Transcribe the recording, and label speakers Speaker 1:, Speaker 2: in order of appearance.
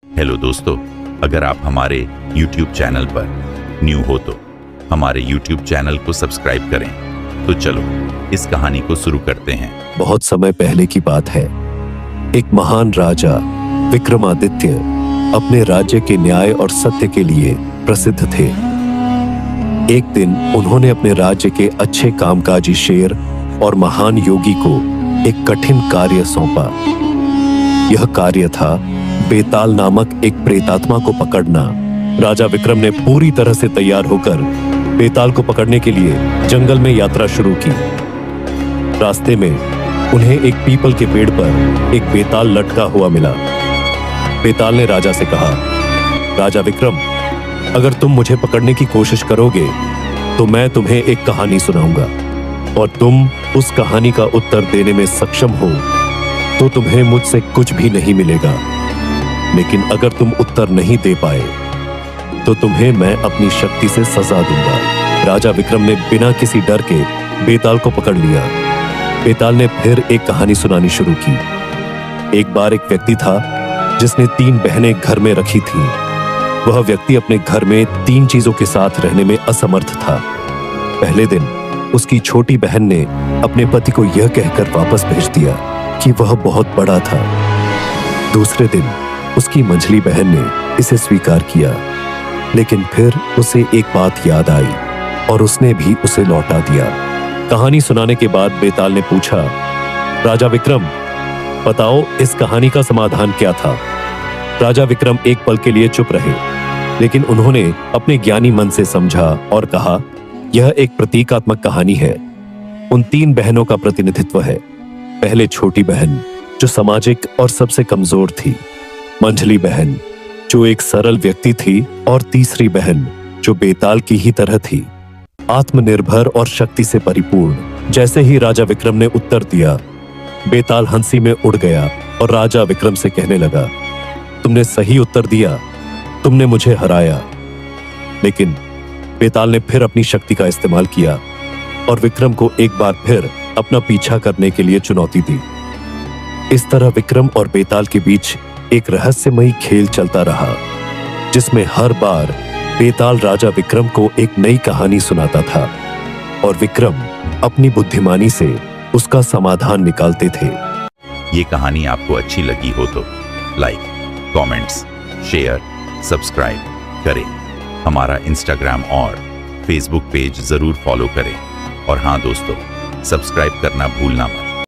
Speaker 1: Hello दोस्तों, अगर आप हमारे YouTube चैनल पर न्यू हो तो हमारे YouTube चैनल को सब्सक्राइब करें। तो चलो इस कहानी को शुरू करते हैं।
Speaker 2: बहुत समय पहले की बात है। एक महान राजा विक्रमादित्य अपने राज्य के न्याय और सत्य के लिए प्रसिद्ध थे। एक दिन उन्होंने अपने राज्य के अच्छे कामकाजी शेर और महान योगी को एक कठिन कार्य सौंपा। यह कार्य था बेताल नामक एक प्रेतात्मा को पकड़ना। राजा विक्रम ने पूरी तरह से तैयार होकर बेताल को पकड़ने के लिए जंगल में यात्रा शुरू की। रास्ते में उन्हें एक पीपल के पेड़ पर एक बेताल लटका हुआ मिला। बेताल ने राजा से कहा, राजा विक्रम, अगर तुम मुझे पकड़ने की कोशिश करोगे तो मैं तुम्हें एक कहानी सुनाऊंगा और तुम उस कहानी का उत्तर देने में सक्षम हो तो तुम्हें मुझसे कुछ भी नहीं मिलेगा, लेकिन अगर तुम उत्तर नहीं दे पाए तो तुम्हें मैं अपनी शक्ति से सजा दूंगा। राजा विक्रम ने बिना किसी डर के बेताल को पकड़ लिया। बेताल ने फिर एक कहानी सुनानी शुरू की। एक बार एक व्यक्ति था जिसने 3 बहनें घर में रखी थीं। वह व्यक्ति अपने घर में 3 चीजों के साथ रहने में असमर्थ था। पहले दिन उसकी छोटी बहन ने अपने पति को यह कहकर वापस भेज दिया कि वह बहुत बड़ा था। दूसरे दिन उसकी मंझली बहन ने इसे स्वीकार किया, लेकिन फिर उसे एक बात याद आई और उसने भी उसे लौटा दिया। कहानी सुनाने के बाद बेताल ने पूछा, राजा विक्रम, बताओ इस कहानी का समाधान क्या था? राजा विक्रम एक पल के लिए चुप रहे, लेकिन उन्होंने अपने ज्ञानी मन से समझा और कहा, यह एक प्रतीकात्मक कहानी है। उन 3 बहनों का प्रतिनिधित्व है। पहले छोटी बहन जो सामाजिक और सबसे कमजोर थी, मंझली बहन जो एक सरल व्यक्ति थी और तीसरी बहन जो बेताल की ही तरह थी, आत्मनिर्भर और शक्ति से परिपूर्ण। जैसे ही राजा विक्रम ने उत्तर दिया, बेताल हंसी में उड़ गया और राजा विक्रम से कहने लगा, तुमने सही उत्तर दिया, तुमने मुझे हराया। लेकिन बेताल ने फिर अपनी शक्ति का इस्तेमाल किया और विक्रम को एक बार फिर अपना पीछा करने के लिए चुनौती दी। इस तरह विक्रम और बेताल के बीच एक रहस्यमयी खेल चलता रहा, जिसमें हर बार बेताल राजा विक्रम को एक नई कहानी सुनाता था और विक्रम अपनी बुद्धिमानी से उसका समाधान निकालते थे।
Speaker 1: ये कहानी आपको अच्छी लगी हो तो लाइक, कमेंट्स, शेयर, सब्सक्राइब करें। हमारा इंस्टाग्राम और फेसबुक पेज जरूर फॉलो करें। और हाँ दोस्तों, सब्सक्राइब करना भूलना मत।